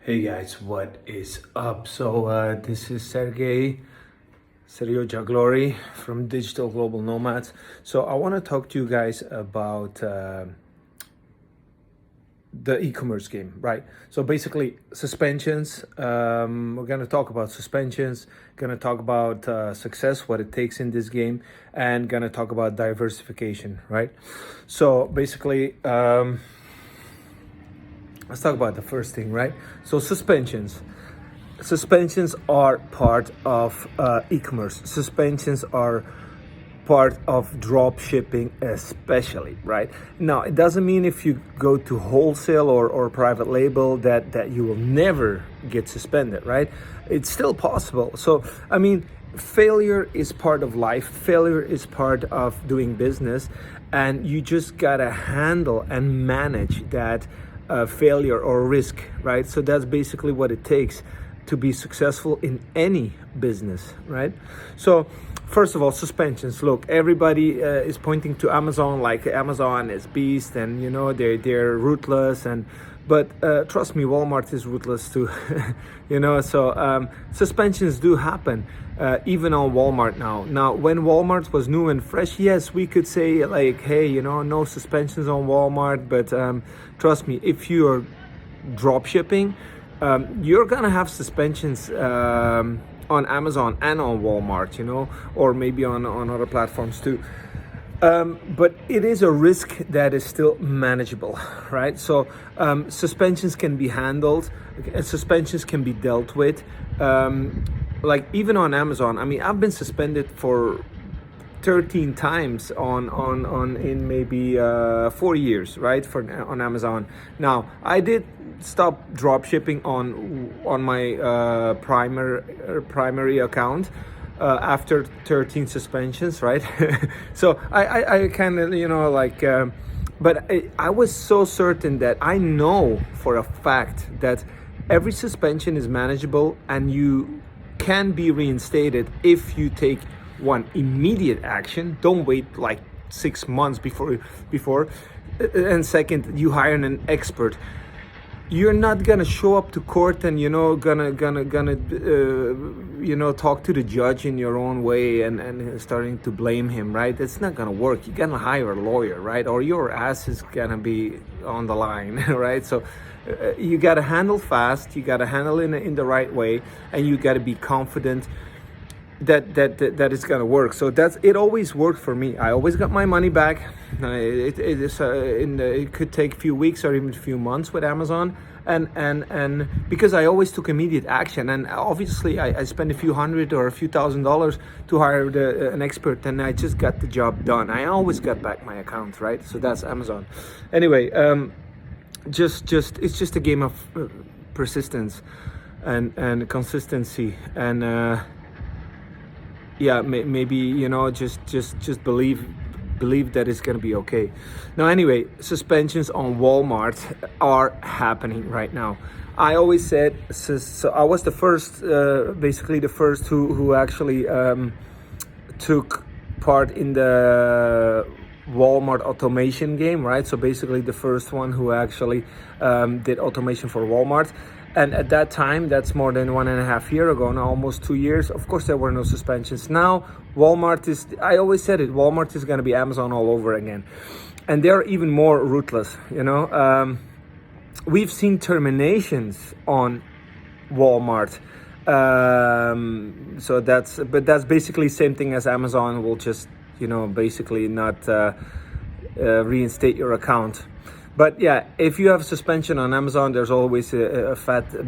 Hey guys, what is up? This is Sergio Jaglori from Digital Global Nomads. So I want to talk to you guys about the e-commerce game, right? So basically suspensions. We're going to talk about suspensions, going to talk about success, what it takes in this game, and going to talk about diversification, right? So basically, let's talk about the first thing, right? So suspensions. Suspensions are part of e-commerce. Suspensions are part of drop shipping especially, right? Now, it doesn't mean if you go to wholesale or private label that you will never get suspended, right? It's still possible. So, I mean, failure is part of life. Failure is part of doing business. And you just gotta handle and manage that failure or risk, right? So that's basically what it takes to be successful in any business, right? So first of all, suspensions. Look, everybody is pointing to Amazon, like Amazon is beast, and you know they're ruthless, but trust me, Walmart is ruthless too. You know, so suspensions do happen. Even on Walmart now. Now, when Walmart was new and fresh, yes, we could say like, hey, you know, no suspensions on Walmart. But trust me, if you are drop shipping, you're gonna have suspensions on Amazon and on Walmart, you know, or maybe on other platforms too. But it is a risk that is still manageable, right? So suspensions can be handled, suspensions can be dealt with. Like even on Amazon, I mean, I've been suspended for 13 times on in maybe 4 years, right? On Amazon. Now, I did stop drop shipping on my primary account after 13 suspensions, right? So I kind of, you know, like, but I was so certain that I know for a fact that every suspension is manageable and you can be reinstated if you take one immediate action. Don't wait like 6 months before, and second, you hire an expert. You're not gonna show up to court and you know gonna you know talk to the judge in your own way and starting to blame him, right? It's not gonna work. You're gonna hire a lawyer, right? Or your ass is gonna be on the line, right? So you gotta handle fast. You gotta handle it in the right way, and you gotta be confident that it's gonna work. So it always worked for me. I always got my money back. It could take a few weeks or even a few months with Amazon, and because I always took immediate action, and obviously I spent a few hundred or a few $1,000s to hire an expert, and I just got the job done. I always got back my account, right? So that's Amazon. Anyway, just it's just a game of persistence and consistency, and yeah, maybe, you know, just believe that it's gonna be okay. Now, anyway, suspensions on Walmart are happening right now. I always said, so I was the first, basically the first who actually took part in the Walmart automation game, right? So basically the first one who actually did automation for Walmart. And at that time, that's more than 1.5 years ago, now almost 2 years, of course there were no suspensions. Now Walmart is, I always said it, Walmart is going to be Amazon all over again. And they're even more ruthless, you know. We've seen terminations on Walmart. So that's basically same thing as Amazon will just, you know, basically not reinstate your account. But yeah, if you have suspension on Amazon, there's always a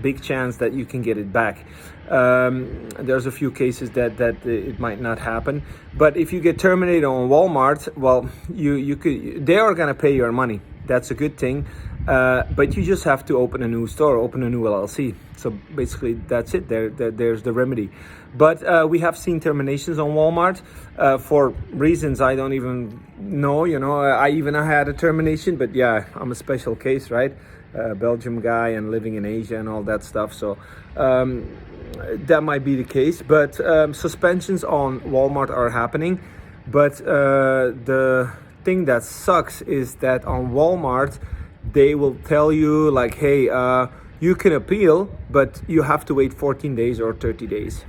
big chance that you can get it back. There's a few cases that it might not happen. But if you get terminated on Walmart, well, they are gonna pay your money. That's a good thing. But you just have to open a new store, open a new LLC. So basically, that's it. There's the remedy. But we have seen terminations on Walmart for reasons I don't even know. You know, I had a termination, but yeah, I'm a special case, right? Belgium guy and living in Asia and all that stuff. So that might be the case. But suspensions on Walmart are happening. But the thing that sucks is that on Walmart, they will tell you like, hey, You can appeal, but you have to wait 14 days or 30 days.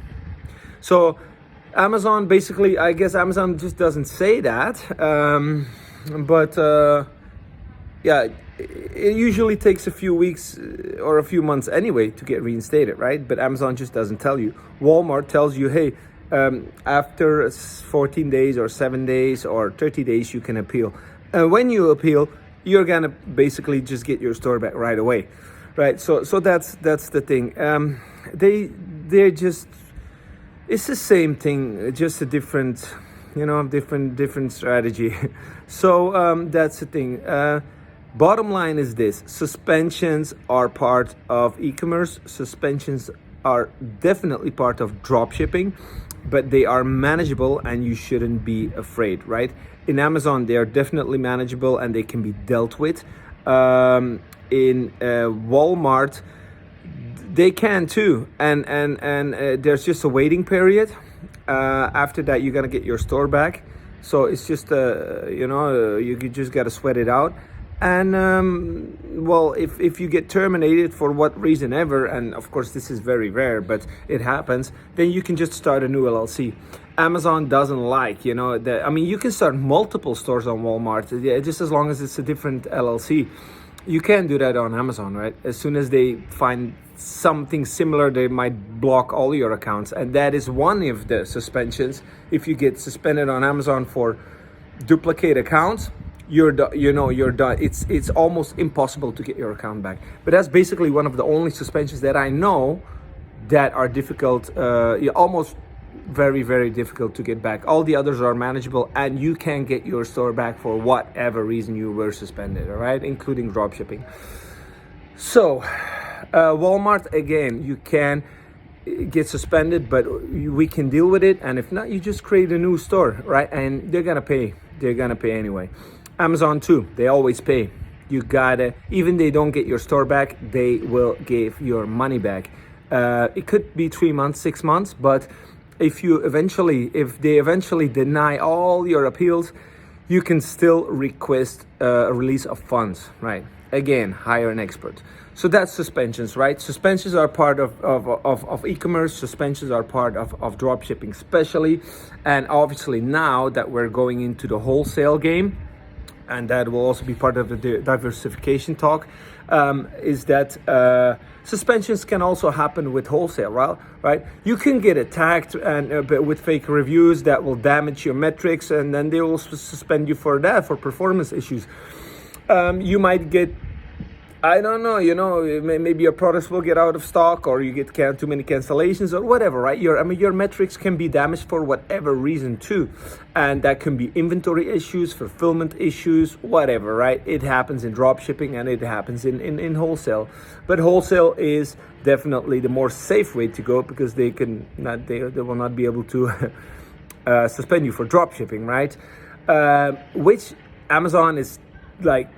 So Amazon, basically, I guess Amazon just doesn't say that, but yeah, it usually takes a few weeks or a few months anyway to get reinstated, right? But Amazon just doesn't tell you. Walmart tells you, hey, after 14 days or 7 days or 30 days, you can appeal. And when you appeal, you're gonna basically just get your store back right away, right? So that's the thing. They're just, it's the same thing, just a different, different strategy. So that's the thing. Bottom line is this: suspensions are part of e-commerce. Suspensions are definitely part of drop shipping, but they are manageable and you shouldn't be afraid, right? In Amazon, they are definitely manageable and they can be dealt with. In Walmart, they can too, and there's just a waiting period. After that, you're gonna get your store back. So it's just you just gotta sweat it out. And well, if you get terminated for what reason ever, and of course this is very rare, but it happens, then you can just start a new LLC. Amazon doesn't like, you can start multiple stores on Walmart, just as long as it's a different LLC. You can do that on Amazon, right? As soon as they find something similar, they might block all your accounts, and that is one of the suspensions. If you get suspended on Amazon for duplicate accounts, you're done. It's almost impossible to get your account back. But that's basically one of the only suspensions that I know that are difficult, almost very, very difficult to get back. All the others are manageable, and you can get your store back for whatever reason you were suspended, all right, including drop shipping. So Walmart, again, you can get suspended, but we can deal with it, and if not, you just create a new store, right? And they're gonna pay anyway. Amazon too, they always pay. You gotta, even they don't get your store back, they will give your money back. It could be 3 months, 6 months, but if they eventually deny all your appeals, you can still request a release of funds, right? Again, hire an expert. So that's suspensions, right? Suspensions are part of e-commerce. Suspensions are part of drop shipping especially. And obviously now that we're going into the wholesale game, and that will also be part of the diversification talk, is that suspensions can also happen with wholesale, right? You can get attacked and with fake reviews that will damage your metrics, and then they will suspend you for that, for performance issues. You might get, I don't know, maybe your products will get out of stock, or you get too many cancellations or whatever, right? Your metrics can be damaged for whatever reason too. And that can be inventory issues, fulfillment issues, whatever, right? It happens in drop shipping and it happens in wholesale. But wholesale is definitely the more safe way to go, because they will not be able to suspend you for drop shipping, right? Which Amazon is like,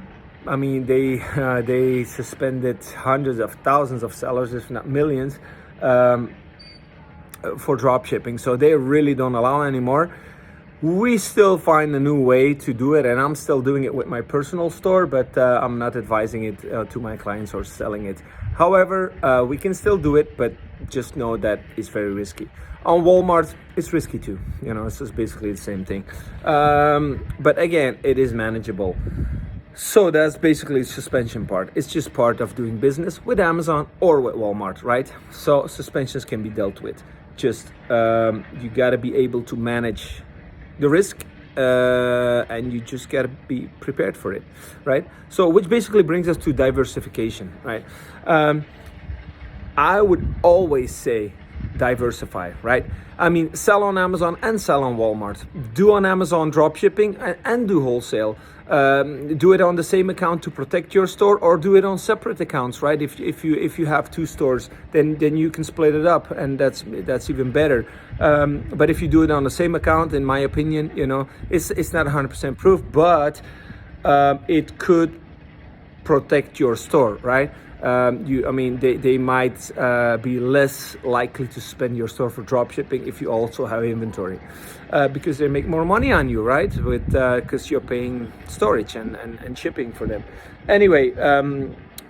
they suspended hundreds of thousands of sellers, if not millions, for drop shipping. So they really don't allow anymore. We still find a new way to do it, and I'm still doing it with my personal store, but I'm not advising it to my clients or selling it. However, we can still do it, but just know that it's very risky. On Walmart, it's risky too. It's just basically the same thing. But again, it is manageable. So that's basically the suspension part. It's just part of doing business with Amazon or with Walmart, right? So suspensions can be dealt with. Just you got to be able to manage the risk, and you just got to be prepared for it, right? So which basically brings us to diversification, right? I would always say diversify, right? Sell on Amazon and sell on Walmart. Do on Amazon drop shipping and do wholesale. Do it on the same account to protect your store, or do it on separate accounts, right? If you have two stores, then you can split it up, and that's even better. But if you do it on the same account, in my opinion, it's not 100% proof, but it could protect your store, right? They might be less likely to spend your store for drop shipping if you also have inventory, because they make more money on you, right? Because you're paying storage and shipping for them. Anyway,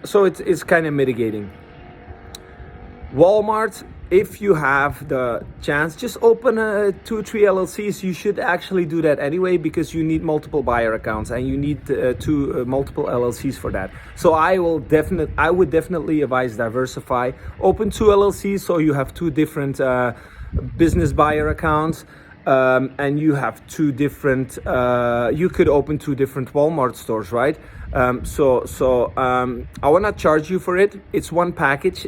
so it's kind of mitigating. Walmart, if you have the chance, just open 2 or 3 LLCs. You should actually do that anyway, because you need multiple buyer accounts and you need multiple LLCs for that. So I would definitely advise diversify. Open 2 LLCs so you have 2 different business buyer accounts. And you have 2 different, you could open 2 different Walmart stores, right? I will not charge you for it. It's one package.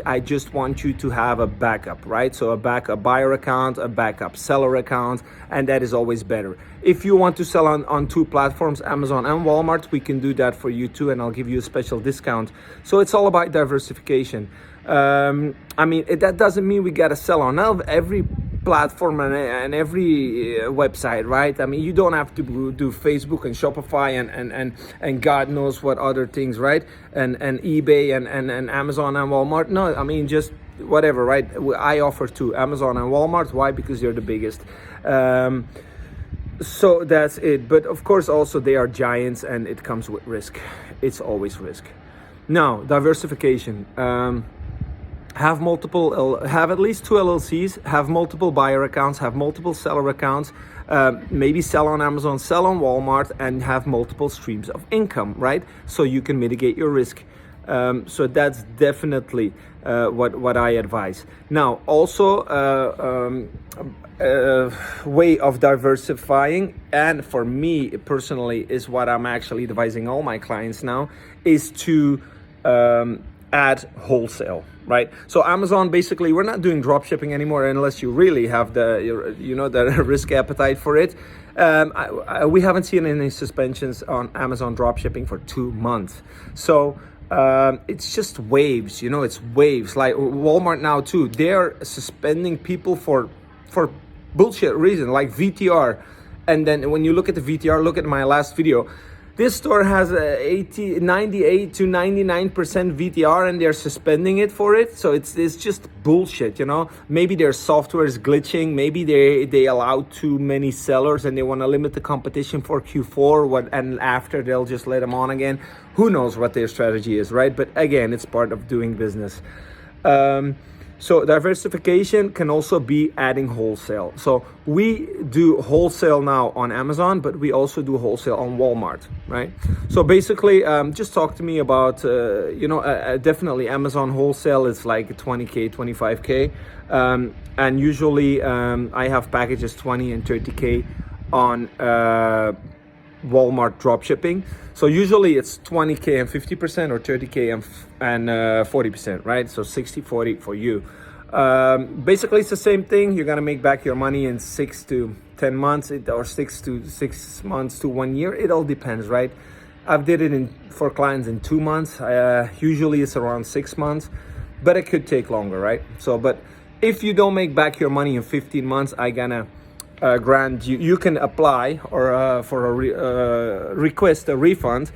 I just want you to have a backup, right? So a backup buyer account, a backup seller account, and that is always better. If you want to sell on 2 platforms, Amazon and Walmart, we can do that for you too, and I'll give you a special discount. So it's all about diversification. That doesn't mean we gotta sell on every platform and every website, right? You don't have to do Facebook and Shopify and God knows what other things, right? And eBay and Amazon and Walmart. No, just whatever, right? I offer 2, Amazon and Walmart. Why? Because they're the biggest. So that's it. But of course, also they are giants, and it comes with risk. It's always risk. Now, diversification. Have at least 2 LLCs, have multiple buyer accounts, have multiple seller accounts, maybe sell on Amazon, sell on Walmart, and have multiple streams of income, right? So you can mitigate your risk. So that's definitely what I advise. Now, also way of diversifying, and for me personally is what I'm actually advising all my clients now, is to add wholesale, right? So Amazon, basically, we're not doing drop shipping anymore unless you really have the risk appetite for it. We haven't seen any suspensions on Amazon drop shipping for 2 months. So it's just waves, it's waves. Like Walmart now too, they're suspending people for bullshit reason, like VTR. And then when you look at the VTR, look at my last video. This store has 98 to 99% VTR, and they're suspending it for it. So it's just bullshit, Maybe their software is glitching. Maybe they allow too many sellers and they want to limit the competition for Q4. And after they'll just let them on again. Who knows what their strategy is, right? But again, it's part of doing business. So diversification can also be adding wholesale. So we do wholesale now on Amazon, but we also do wholesale on Walmart, right? So basically, just talk to me about, definitely Amazon wholesale is like 20K, 25K. And usually I have packages 20 and 30K on Walmart dropshipping. So usually it's 20K and 50% or 30K and 40%, right? So 60-40 for you. Basically, it's the same thing. You're gonna make back your money in 6 to 10 months, or 6 months to 1 year. It all depends, right? I've did it for clients in 2 months. Usually it's around 6 months, but it could take longer, right? So, but if you don't make back your money in 15 months, I gonna grant you can apply or for a request a refund,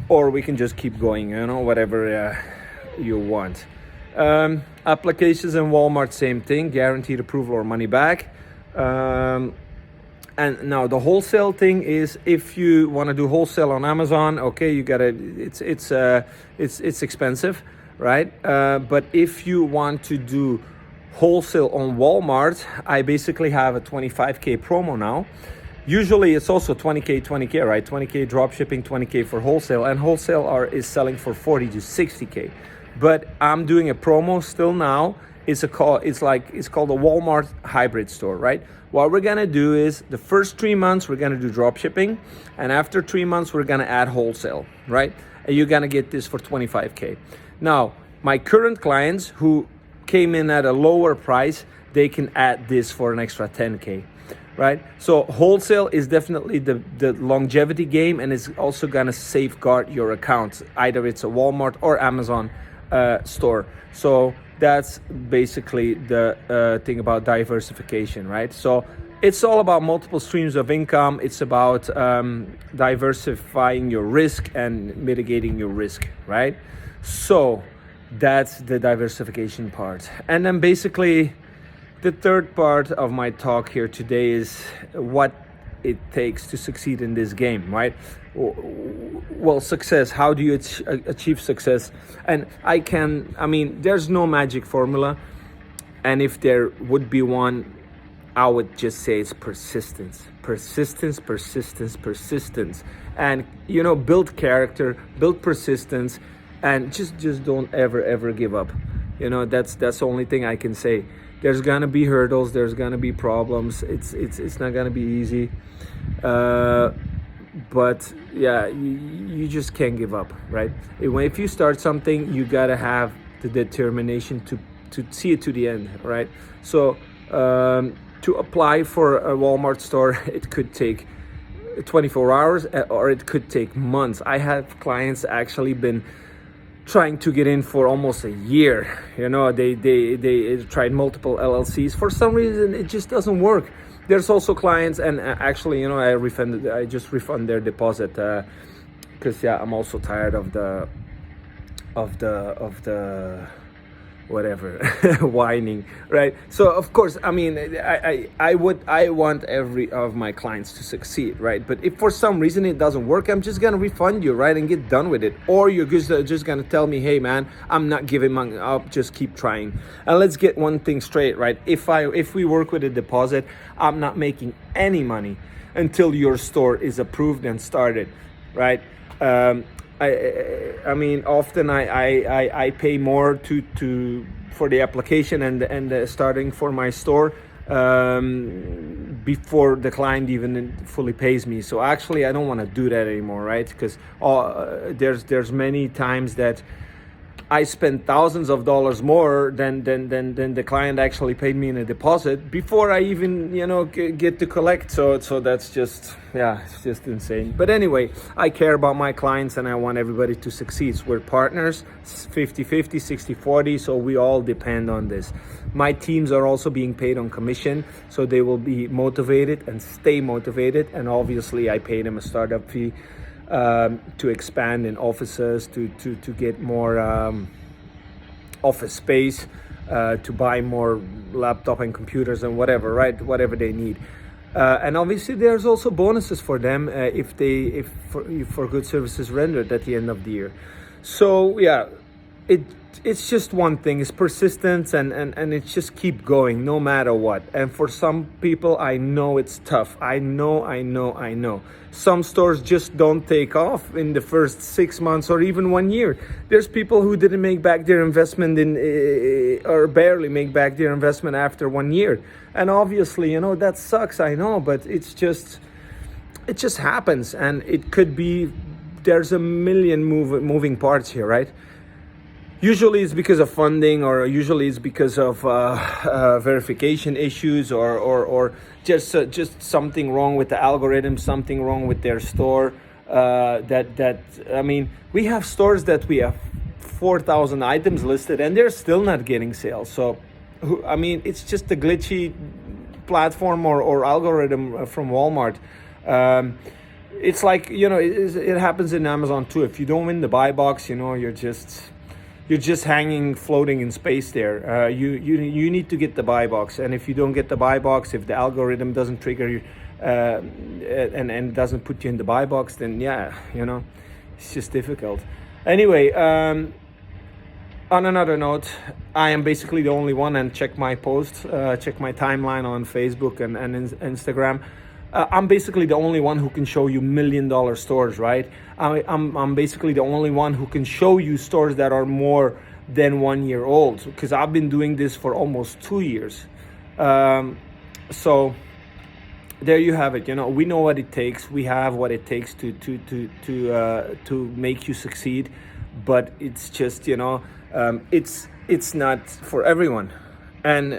or we can just keep going, whatever you want. Applications in Walmart, same thing, guaranteed approval or money back. And now the wholesale thing is, if you want to do wholesale on Amazon, okay, you gotta, it's expensive, right? But if you want to do wholesale on Walmart, I basically have a 25K promo now. Usually it's also 20K, right? 20K drop shipping, 20K for wholesale, and wholesale is selling for 40 to 60K. But I'm doing a promo still now. It's called a Walmart hybrid store, right? What we're gonna do is the first 3 months we're gonna do drop shipping, and after 3 months we're gonna add wholesale, right? And you're gonna get this for 25K. Now, my current clients who came in at a lower price, they can add this for an extra 10K, right? So wholesale is definitely the longevity game, and it's also gonna safeguard your accounts. Either it's a Walmart or Amazon store. So that's basically the thing about diversification, right? So it's all about multiple streams of income. It's about diversifying your risk and mitigating your risk, right? So that's the diversification part. And then basically the third part of my talk here today is what it takes to succeed in this game, right? Well, success, how do you achieve success? And there's no magic formula. And if there would be one, I would just say it's persistence. And, build character, build persistence, and just don't ever give up. That's the only thing I can say. There's gonna be hurdles, there's gonna be problems. It's not gonna be easy. But yeah, you just can't give up, right? If you start something, you gotta have the determination to see it to the end, right? So to apply for a Walmart store, it could take 24 hours or it could take months. I have clients actually been trying to get in for almost a year. They tried multiple LLCs. For some reason, it just doesn't work. There's also clients, and actually, I just refund their deposit because I'm also tired of the whatever whining, right? So of course, I want every of my clients to succeed, right? But if for some reason it doesn't work, I'm just gonna refund you, right, and get done with it. Or you're just gonna tell me, hey man, I'm not giving up, just keep trying. And let's get one thing straight, right? If we work with a deposit, I'm not making any money until your store is approved and started, right? Often I pay more for the application and the starting for my store before the client even fully pays me. So actually, I don't want to do that anymore, right? Because there's many times that I spent thousands of dollars more than the client actually paid me in a deposit before I even get to collect. So that's just it's just insane. But anyway, I care about my clients and I want everybody to succeed. We're partners, 50-50, 60-40, so we all depend on this. My teams are also being paid on commission, so they will be motivated and stay motivated. And obviously, I pay them a startup fee to expand in offices, to get more office space, to buy more laptop and computers and whatever they need. And obviously there's also bonuses for them if for good services rendered at the end of the year. So yeah, it's just one thing, it's persistence and it's just keep going no matter what. And for some people, I know it's tough. I know. Some stores just don't take off in the first 6 months or even 1 year. There's people who didn't make back their investment or barely make back their investment after 1 year. And obviously, that sucks, I know, but it just happens. And it could be, there's a million moving parts here, right? Usually it's because of funding, or usually it's because of verification issues, or just something wrong with the algorithm, something wrong with their store. We have stores that we have 4,000 items listed and they're still not getting sales. So, it's just a glitchy platform or algorithm from Walmart. It's like, it happens in Amazon too. If you don't win the buy box, you're just hanging, floating in space there. You need to get the buy box, and if you don't get the buy box, if the algorithm doesn't trigger you and doesn't put you in the buy box, then it's just difficult. Anyway, on another note, I am basically the only one, and check my posts, check my timeline on Facebook and Instagram. I'm basically the only one who can show you $1 million stores, right? I'm basically the only one who can show you stores that are more than 1 year old, because I've been doing this for almost 2 years. So there you have it. We know what it takes. We have what it takes to make you succeed, but it's just it's not for everyone, and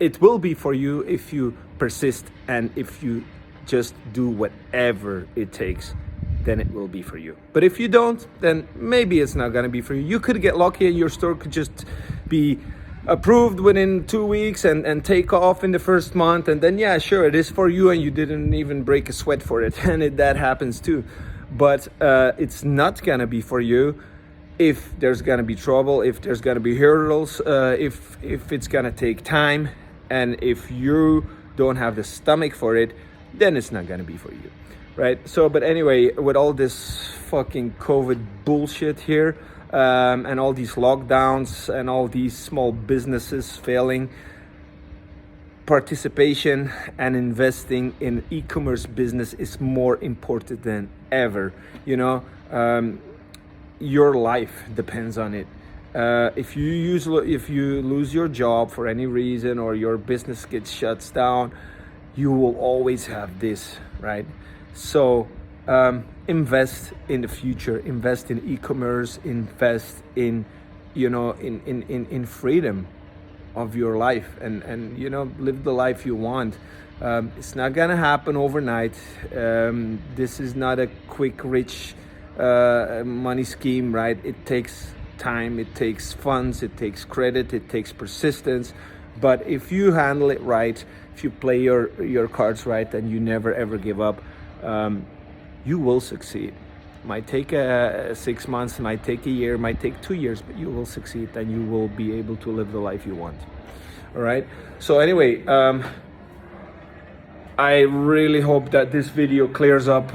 it will be for you if you persist and if you just do whatever it takes. Then it will be for you. But if you don't, then maybe it's not gonna be for you. You could get lucky and your store could just be approved within 2 weeks and take off in the first month, and then sure, it is for you and you didn't even break a sweat for it, and that happens too. But it's not gonna be for you if there's gonna be trouble, if there's gonna be hurdles, if it's gonna take time, and if you don't have the stomach for it, then it's not gonna be for you, right? So, but anyway, with all this fucking COVID bullshit here, and all these lockdowns and all these small businesses failing, participation and investing in e-commerce business is more important than ever. You know, your life depends on it. If you lose your job for any reason, or your business gets shut down, you will always have this, right? So invest in the future, invest in e-commerce, invest in, you know, in freedom of your life, and you know, live the life you want. It's not gonna happen overnight. This is not a quick rich money scheme, right? It takes time, it takes funds, it takes credit, it takes persistence. But if you handle it right, if you play your cards right, and you never ever give up, you will succeed. Might take 6 months, might take a year, might take 2 years, but you will succeed, and you will be able to live the life you want. All right. So anyway, I really hope that this video clears up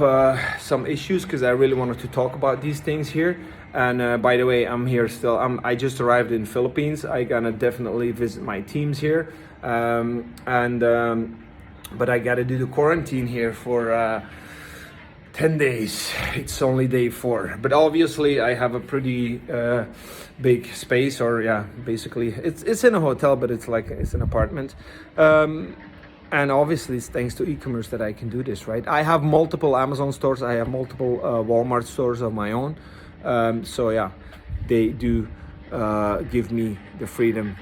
some issues, because I really wanted to talk about these things here. And by the way, I'm here still. I just arrived in Philippines. I gonna definitely visit my teams here, but I gotta do the quarantine here for 10 days. It's only day 4, but obviously I have a pretty big space, or yeah, basically it's in a hotel, but it's an apartment. And obviously it's thanks to e-commerce that I can do this, right? I have multiple Amazon stores, I have multiple Walmart stores of my own. So yeah, they do give me the freedom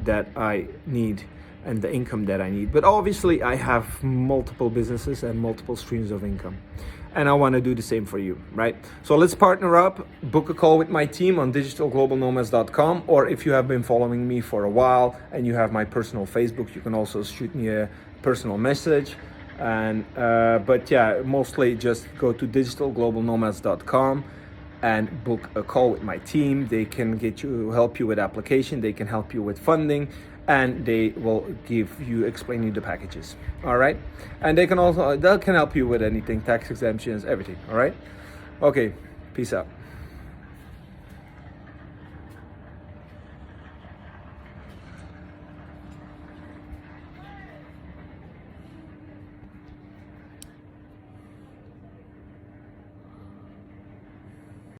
that I need and the income that I need. But obviously I have multiple businesses and multiple streams of income, and I want to do the same for you, right? So let's partner up, book a call with my team on digitalglobalnomads.com, or if you have been following me for a while and you have my personal Facebook, you can also shoot me a personal message. And but yeah, mostly just go to digitalglobalnomads.com and book a call with my team. They can help you with application, they can help you with funding, and they will explain you the packages. All right. And they can help you with anything, tax exemptions, everything. All right. Okay. Peace out.